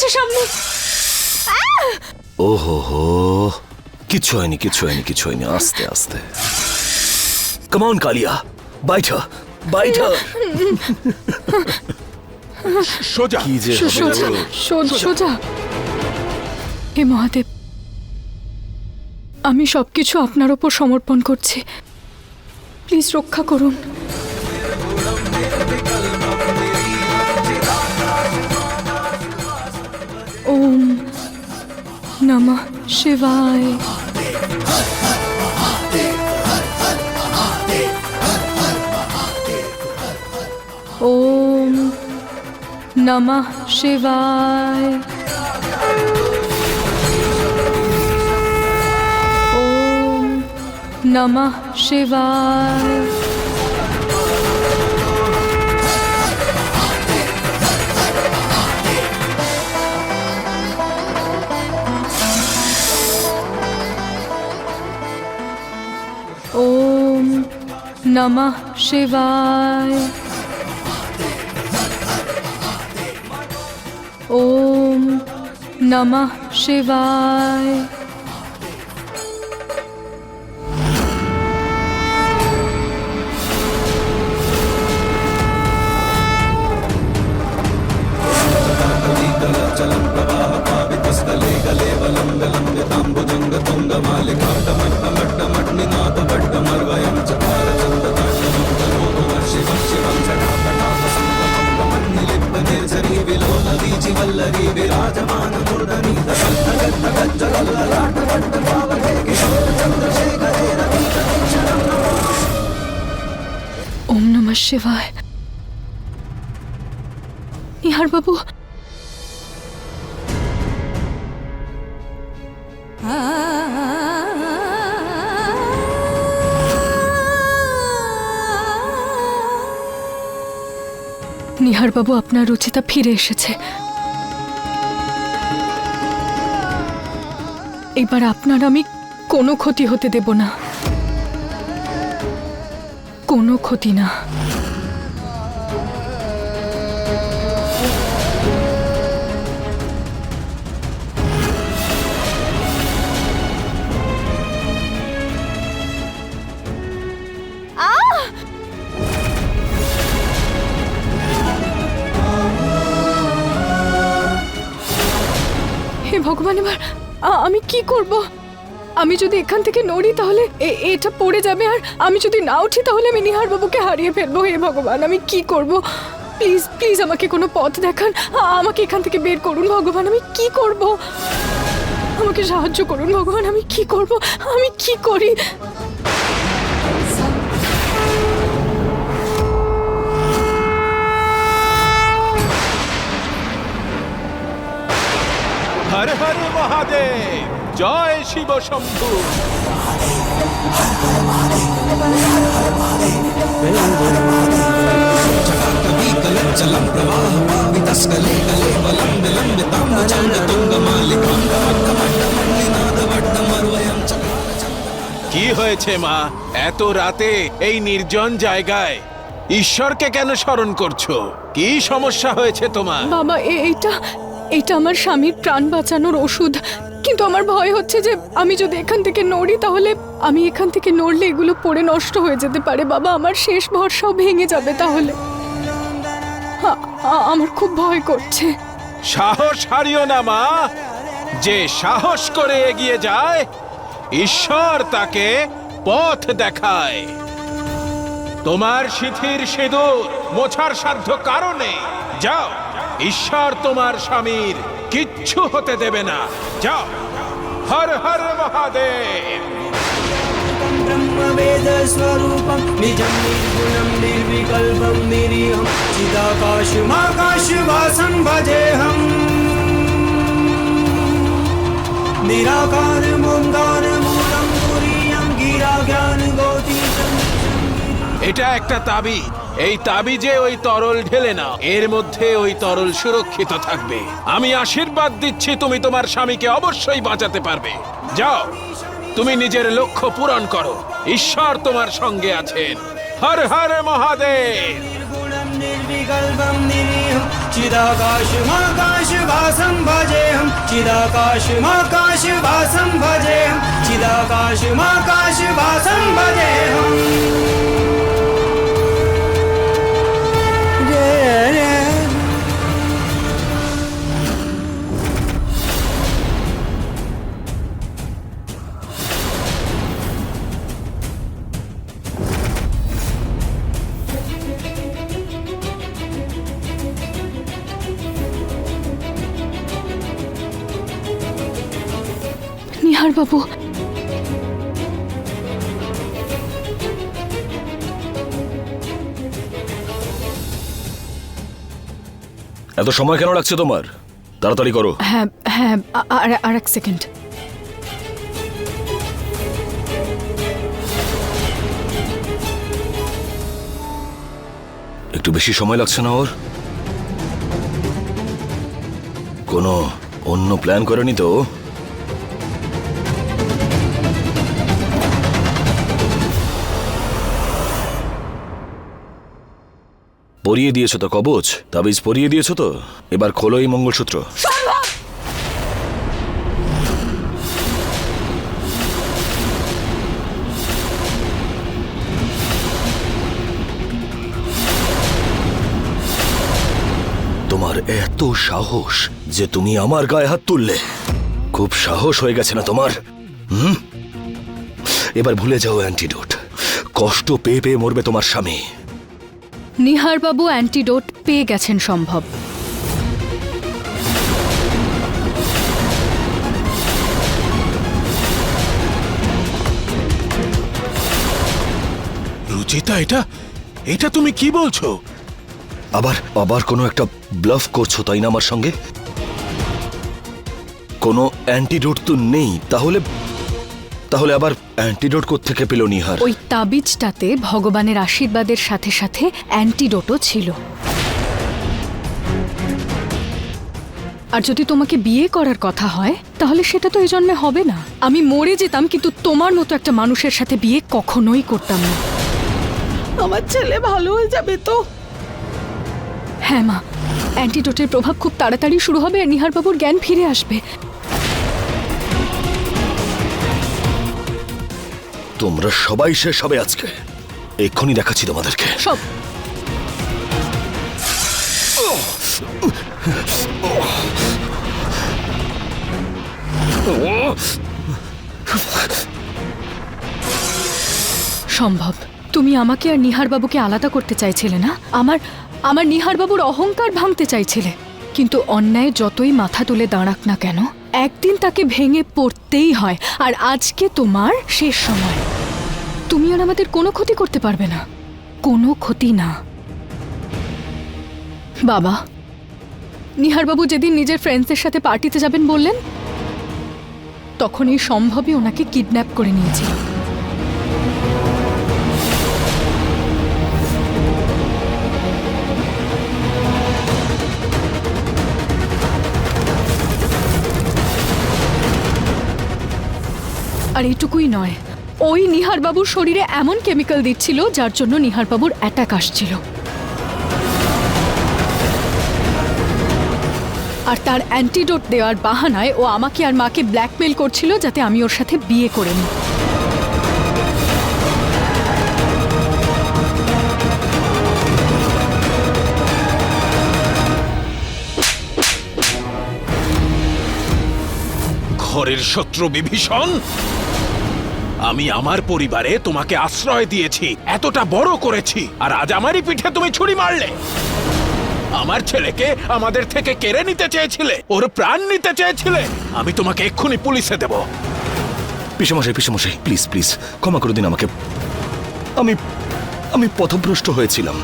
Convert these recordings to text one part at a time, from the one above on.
আছে সামনে। ওহো হো, কিছু হয়নি, কিছু হয়নি, কিছু হয়নি, আস্তে আস্তে। কাম অন কালিয়া, বাইঠা বাইঠা। সোজা কি যে সোজা সোজা। হে মহাদেব, আমি সবকিছু আপনার ওপর সমর্পণ করছি, প্লিজ রক্ষা করুন। ওম নমঃ শিবায়। ওম নমঃ শিবায়। ওম নমঃ শিবায়। ओम नमः शिवाय। ओम नमः शिवाय। ओम नमः शिवाय। निहार बाबू, নিহার বাবু, আপনার রুচিতা ফিরে এসেছে। এবার আপনার আমি কোনো ক্ষতি হতে দেব না, কোনো ক্ষতি না। হে ভগবান, এবার আমি কি করব? আমি যদি এখান থেকে নড়ি তাহলে এটা পড়ে যাবে, আর আমি যদি না উঠি তাহলে আমি নিহার বাবুকে হারিয়ে ফেলবো। হে ভগবান, আমি কি করব? প্লিজ প্লিজ আমাকে কোনো পথ দেখান, আমাকে এখান থেকে বের করুন ভগবান। আমি কি করব? আমাকে সাহায্য করুন ভগবান। আমি কি করব? আমি কি করি? হর হর মহাদেব, জয় শিব শম্ভু। কি হয়েছে মা, এত রাতে এই নির্জন জায়গায় ঈশ্বরকে কেন স্মরণ করছো? কি সমস্যা হয়েছে তোমার? বাবা, এইটা আমার স্বামীর প্রাণ বাঁচানোর ওষুধ, কিন্তু আমার ভয় হচ্ছে যে আমি যদি এখান থেকে নড়ি তাহলে আমি এখান থেকে নড়লে এগুলো পড়ে নষ্ট হয়ে যেতে পারে। বাবা, আমার শেষ ভরসাও ভেঙে যাবে তাহলে। আমার খুব ভয় করছে। সাহস হারিও না মা, যে সাহস করে এগিয়ে যায় ঈশ্বর তাকে পথ দেখায়। তোমার সিঁথির সিঁদুর মোছার সাধ্য কারণে যাও, ঈশ্বর তোমার স্বামীর কিচ্ছু হতে দেবে না। যাও, হর হর মহাদেব। ब्रह्मवेद स्वरूपं निजं निर्गुणं निर्विकल्पं निरीहं चिदाकाशमाकाशवासं भजेऽहं निराकारमोङ्कारमूलं तुरीयं गिराज्ञानगोतीशं। এটা একটা তাবিজ, এই তাবিজে ওই তরল ঢেলে নাও, এর মধ্যে ওই তরল সুরক্ষিত থাকবে। আমি আশীর্বাদ দিচ্ছি তুমি তোমার স্বামীকে অবশ্যই বাঁচাতে পারবে। যাও, তুমি নিজের লক্ষ্য পূরণ করো, ঈশ্বর তোমার সঙ্গে আছেন। হর হর মহাদেব। निर्गुणं निर्विकल्पं निरीहं चिदाकाशमाकाशवासं भजेऽहं चिदाकाशमाकाशवासं भजेऽहं चिदाकाशमाकाशवासं भजेऽहं নিহার বাবু, এত সময় কেন লাগছে তোমার? তাড়াতাড়ি করো। হ্যাঁ হ্যাঁ, আর এক সেকেন্ড। একটু বেশি সময় লাগছে না ওর? কোনো অন্য প্ল্যান করেনি তো? পরিয়ে দিয়েছো তো কবচ, তাবিজ পরিয়ে দিয়েছো তো? এবার খোলো এই মঙ্গলসূত্র। তোমার এত সাহস যে তুমি আমার গায়ে হাত তুললে? খুব সাহস হয়ে গেছে না তোমার? এবার ভুলে যাও অ্যান্টিডোট। কষ্ট পেয়ে পেয়ে মরবে তোমার স্বামী। নিহার বাবু অ্যান্টিডোট পেয়ে গেছেন সম্ভব। রুচিতা, এটা তুমি কি বলছো? আবার কোনো একটা ব্লাফ করছো তাই না আমার সঙ্গে? কোনো অ্যান্টিডোট তো নেই, তাহলে আবার অ্যান্টিডোট কোত্থেকে পেল নিহার? ওই তাবিজটাতে ভগবানের আশীর্বাদের সাথে সাথে অ্যান্টিডোটও ছিল। আর যদি তোমাকে বিয়ে করার কথা হয় তাহলে সেটা তো এই জন্মে হবে না। আমি মরে যেতাম, কিন্তু তোমার মতো একটা মানুষের সাথে বিয়ে কখনোই করতাম না। আমার ছেলে ভালো হয়ে যাবে তো? হ্যাঁ মা, অ্যান্টিডোটের প্রভাব খুব তাড়াতাড়ি শুরু হবে আর নিহার বাবুর জ্ঞান ফিরে আসবে। তোমরা সবাই শেষ হবে আজকে। এক্ষুনি দেখাচ্ছি তোমাদেরকে সব। সম্ভব। তুমি আমাকে আর নিহার বাবুকে আলাদা করতে চাইছিলে না? আমার নিহার বাবুর অহংকার ভাঙতে চাইছিলে। কিন্তু অন্যায় যতই মাথা তুলে দাঁড়াক না কেন, একদিন তাকে ভেঙে পড়তেই হয়। আর আজকে তোমার শেষ সময়। তুমি আর আমাদের কোনো ক্ষতি করতে পারবে না, কোনো ক্ষতি না। বাবা, নিহার বাবু যেদিন নিজের ফ্রেন্ডসদের সাথে পার্টিতে যাবেন বললেন, তখন এই সম্ভবই ওনাকে কিডন্যাপ করে নিয়েছিল। আর এইটুকুই নয়, ওই নিহার বাবুর শরীরে এমন কেমিক্যাল দিচ্ছিল যার জন্য নিহার বাবুর অ্যাটাক আসছিল। আর তার অ্যান্টিডোট দেওয়ার বাহানায় ও আমাকে আর মাকে ব্ল্যাকমেল করছিল যাতে আমি ওর সাথে বিয়ে করে নিই। ঘরের শত্রু বিভীষণ, আমি আমার পরিবারে তোমাকে আশ্রয় দিয়েছি, এতটা বড় করেছি, আর আজ আমারই পিঠে তুমি ছুরি মারলে। আমার ছেলেকে আমাদের থেকে কেড়ে নিতে চেয়েছিলে, ওর প্রাণ নিতে চেয়েছিলে। আমি তোমাকে এক্ষুনি পুলিশে দেব। পিসেমশাই প্লিজ প্লিজ ক্ষমা করে দিন আমাকে। আমি পথভ্রষ্ট হয়েছিলাম।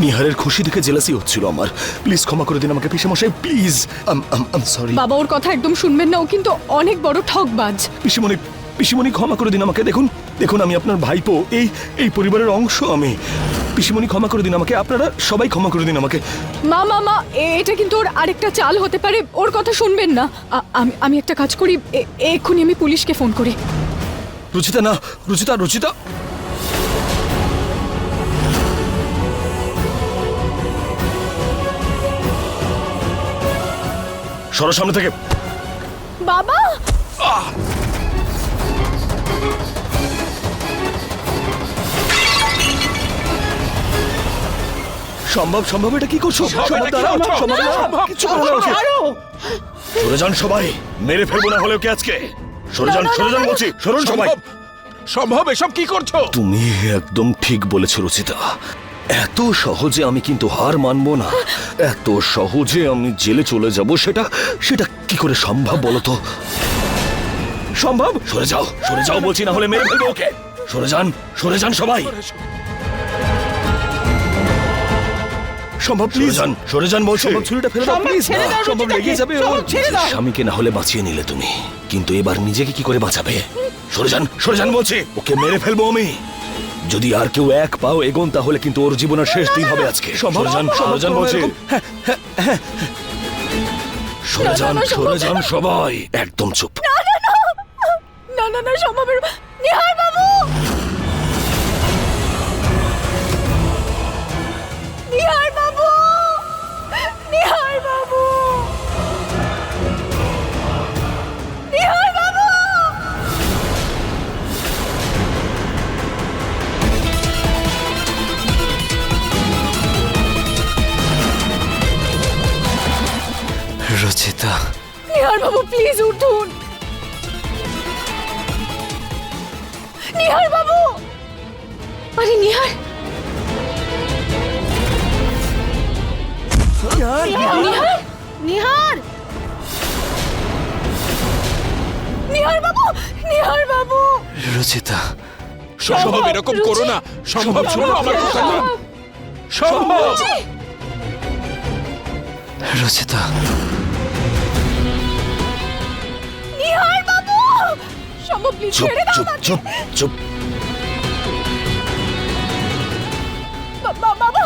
নিহারের খুশি দেখে জেলাসি হচ্ছিল আমার। প্লিজ ক্ষমা করে দিন আমাকে পিসেমশাই, প্লিজ। Um sorry. বাবা, ওর কথা একদম শুনবেন না, ও কিন্তু অনেক বড় ঠকবাজ। পিসিমণি ক্ষমা করে দিন আমাকে। দেখুন আমি আপনার ভাইপো, এই পরিবারের অংশ আমি। পিসিমণি ক্ষমা করে দিন আমাকে, আপনারা সবাই ক্ষমা করে দিন আমাকে। মা, এটা কিন্তু ওর আরেকটা চাল হতে পারে। ওর কথা শুনবেন না। আমি একটা কাজ করি, এক্ষুনি আমি পুলিশকে ফোন করি। রুচিতা সরো সামনে থেকে। বাবা সম্ভব, সম্ভব, এটা কি করছো? সম্ভব, দাঁড়াও, সম্ভব, দাঁড়াও, কিচ্ছু করো না ওকে। ছাড়ো। সরে যান সবাই, মেরে ফেলবো না হলে ওকে আজকে। সরে যান, সরে যান বলছি, সরুন সবাই। সম্ভব, সম্ভব, এসব কি করছো? তুমি একদম ঠিক বলেছ রচিতা। এত সহজে আমি কিন্তু হার মানবো না। এত সহজে আমি জেলে চলে যাব, সেটা সেটা কি করে সম্ভব বলো তো? সম্ভব? সরে যাও বলছি, না হলে মেরে ফেলবো ওকে। সরে যান সবাই। সম্ভব, প্লিজ সরে যান বলছি। ছুরিটা ফেলে দাও সম্ভব, প্লিজ। ছেড়ে দাও সম্ভব রুচিতাকে। লেগে যাবে ওর। সম্ভব, ছেড়ে দাও। স্বামীকে না হলে বাঁচিয়ে নিলে তুমি, কিন্তু এবার নিজেকে কি করে বাঁচাবে? সরে যান বলছি, ওকে মেরে ফেলবো আমি। যদি আর কেউ এক পাও এগোন তাহলে কিন্তু ওর জীবনের শেষ দিন হবে আজকে। সরে যান বলছি। সরে যান সবাই, একদম চুপ। না না না সম্ভবের নিহার বাবু, নিহার বাবু, নিহার বাবু, নিহার বাবু। রচিতা, নিহার বাবু প্লিজ উঠুন। নিহার বাবু, আরে নিহার, নিহার, নিহার নিহার বাবু, নিহার বাবু। রচিতা, সম্ভব, এরকম করো না। সম্ভব, শোনো আমার কথাটা। সম্ভব, রচিতা, নিহার বাবু, সম্ভব প্লিজ চুপ ছেড়ে দাও চুপ তাকে। চুপ চুপ। বাবা,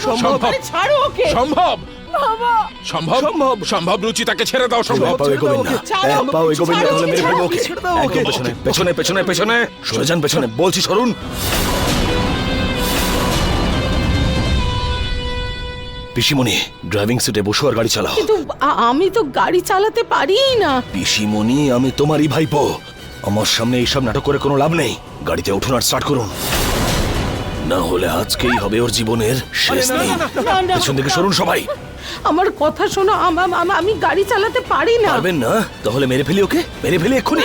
সম্ভব, আরে ছাড়ো ওকে। সম্ভব, বাবা, সম্ভব, সম্ভব, রুচিতাকে ছেড়ে দাও। সম্ভব, এক পাও এগোবেন না, ছাড়ো, এক পাও এগোবেন না, ছাড়ো, তাহলে মেরে ফেলবো ওকে। ছেড়ে দাও ওকে। একদম পেছনে পেছনে পেছনে পেছনে। সরে যান পেছনে বলছি, সরুন। পিসিমণি, ড্রাইভিং সিটে বসো আর গাড়ি চালাও। কিন্তু আমি তো গাড়ি চালাতে পারিই না। পিসিমণি, আমি তোমারই ভাইপো। আমার সামনে এইসব নাটক করে কোনো লাভ নেই। গাড়িতে উঠুন আর স্টার্ট করুন, না হলে আজকেই হবে ওর জীবনের শেষ দিন। না, না, পেছন থেকে সরুন সবাই। আমার কথা শোনো, আমি গাড়ি চালাতে পারি না। পারবেন না? তাহলে মেরে ফেলি ওকে, মেরে ফেলি এক্ষুনি।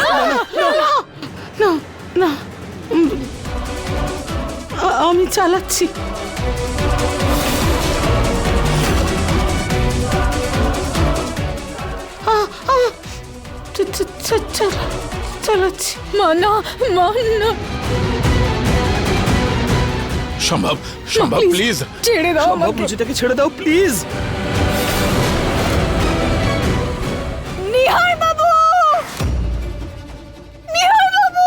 না না, আমি চালাচ্ছি। চালাচ্ছি। মা না, মা না, সম্ভব, সম্ভব, please, প্লিজ। ছেড়ে দাও সম্ভব, আমাকে। রুচিতাকে ছেড়ে দাও প্লিজ। নিহার বাবু, নিহার বাবু,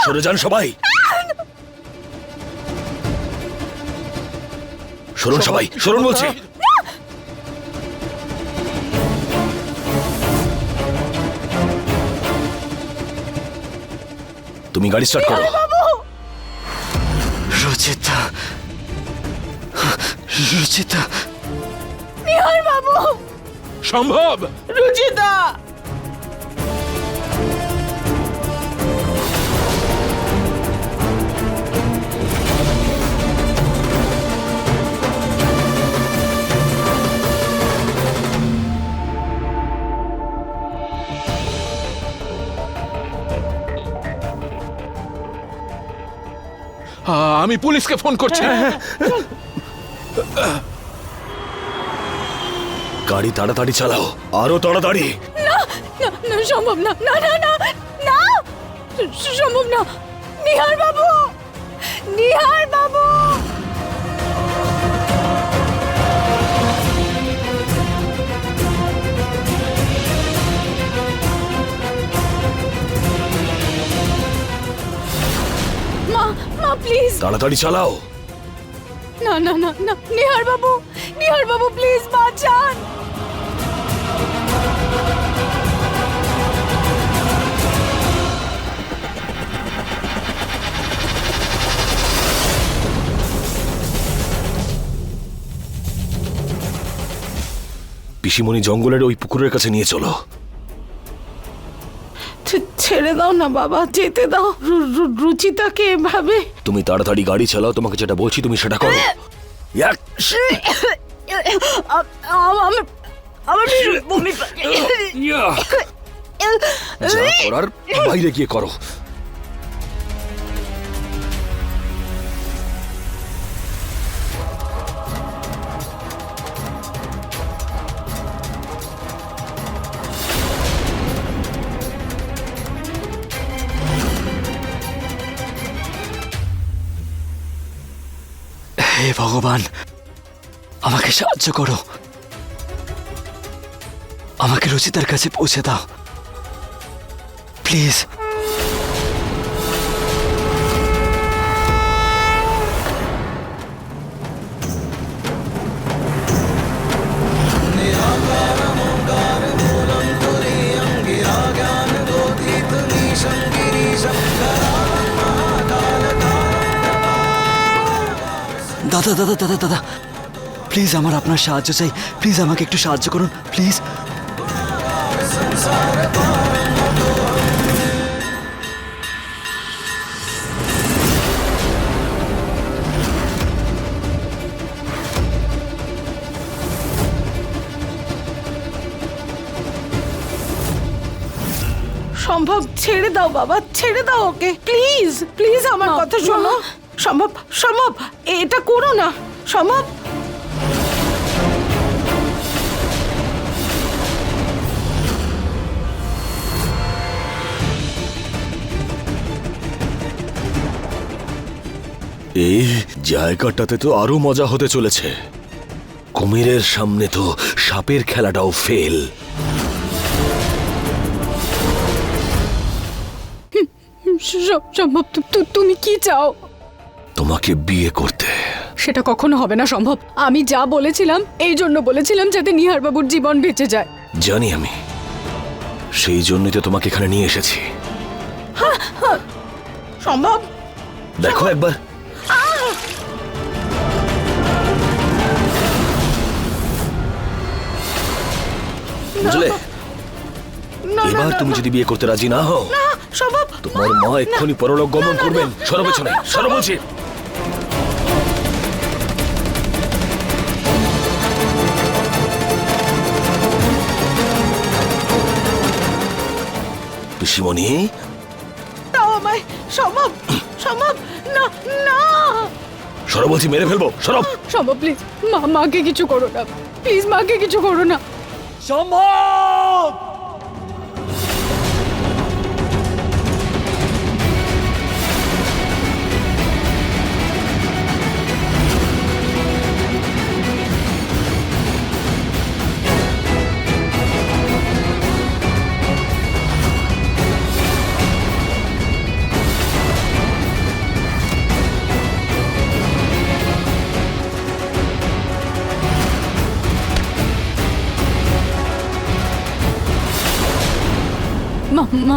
সরে যান সবাই। সরুন সবাই, সরুন বলছি। তুমি গাড়ি স্টার্ট করো। রচিতা, রচিতা, নিহার বাবু, সম্ভব, রুচিতা, আমি পুলিশকে ফোন করছি। গাড়ি তাড়াতাড়ি চালাও, আরো তাড়াতাড়ি। না না না সম্ভব না, না না না না, সম্ভব না। নিহার বাবু, নিহার বাবু, মা, মা প্লিজ। তাড়াতাড়ি চালাও। না না না না, নিহার বাবু, নিহার বাবু প্লিজ বাঁচান। পিসিমণি জঙ্গলের ওই পুকুরের কাছে নিয়ে চলো। ছেড়ে দাও না বাবা, যেতে দাও। রুচিতাকে এভাবে। তুমি তাড়াতাড়ি গাড়ি চালাও, তোমাকে যেটা বলছি তুমি সেটা করো। ইয়াক! আমার বমি ইয়া! যা করার বাইরে গিয়ে করো। হে ভগবান, আমাকে সাহায্য করো, আমাকে রুচিতার কাছে পৌঁছে দাও প্লিজ। দাদা দাদা দাদা দাদা প্লিজ, আমার আপনার সাহায্য চাই, প্লিজ আমাকে একটু সাহায্য করুন প্লিজ। সম্ভব, ছেড়ে দাও বাবা, ছেড়ে দাও ওকে প্লিজ, প্লিজ আমার কথা শোনো। সম্ভব, সম্ভব, এটা করো না সম্ভব। এই জায়গাটাতে তো আরো মজা হতে চলেছে। কুমিরের সামনে তো সাপের খেলাটাও ফেল। সম্ভব, তুমি কি চাও? তোমাকে বিয়ে করতে। সেটা কখনো হবে না সম্ভব। আমি যা বলেছিলাম এই জন্য বলেছিলাম যাতে নিহার বাবুর জীবন বেঁচে যায়। জানি আমি, সেই জন্যই তো তোমাকে এখানে নিয়ে এসেছি। সম্ভব, দেখো একবার। বুঝলে, না, না, এবার না, তুমি না, যদি বিয়ে করতে রাজি না হও, না, সম্ভব, তোমার মা এক্ষুনি পরলোক গমন করবেন। সরো পেছনে, সরো বলছি। পিসিমণি, দাও আমায়, সম্ভব, সম্ভব, না, না। সরো বলছি, মেরে ফেলবো। সরো। সম্ভব প্লিজ, মাকে কিছু করো না, প্লিজ মাকে কিছু করো না। সম্ভব!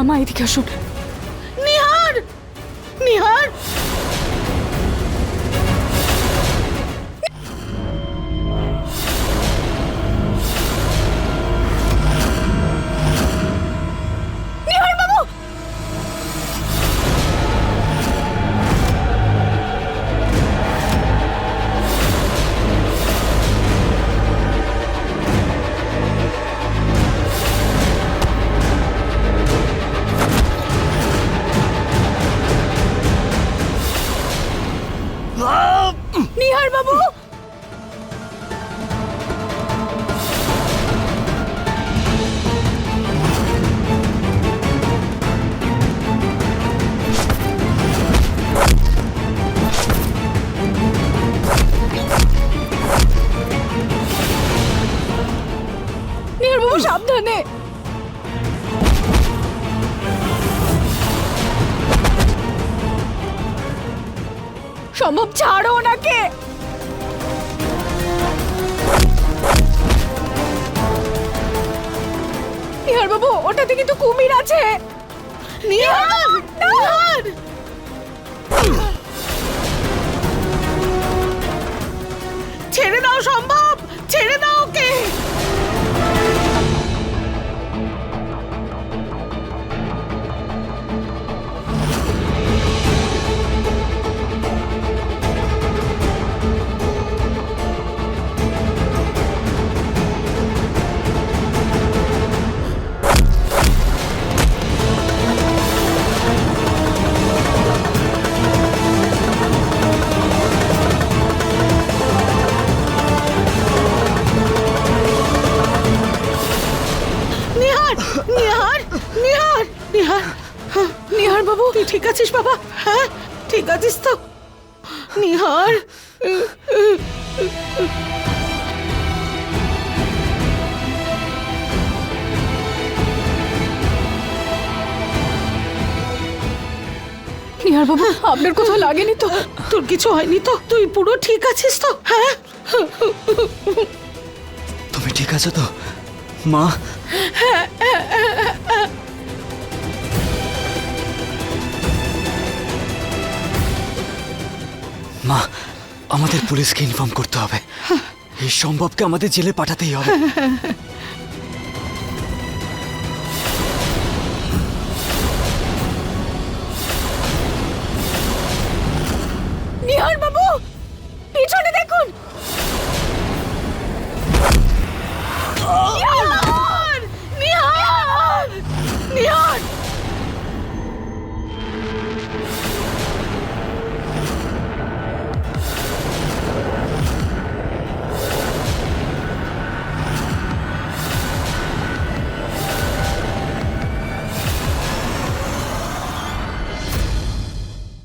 মা এদিকে আসুন। নিহার, নিহার, নিহার বাবু, নিহার বাবু, নিহার বাবু সাবধানে। সম্ভব, ছাড়ো ওনাকে। নিহার বাবু, ওটাতে কিন্তু কুমির আছে। নিহার, নিহার, ছেড়ে দাও সম্ভব, ছেড়ে দাও ওকে। নিহার, নিহার বাবু তুই ঠিক আছিস বাবা? হ্যাঁ, ঠিক আছিস তো? নিহার, নিহার বাবু আপনার কোথাও লাগেনি তো? তোর কিছু হয়নি তো? তুই পুরো ঠিক আছিস তো? হ্যাঁ, তুমি ঠিক আছো তো মা? মা, আমাদের পুলিশকে ইনফর্ম করতে হবে। এই সম্ভবকে আমাদের জেলে পাঠাতেই হবে।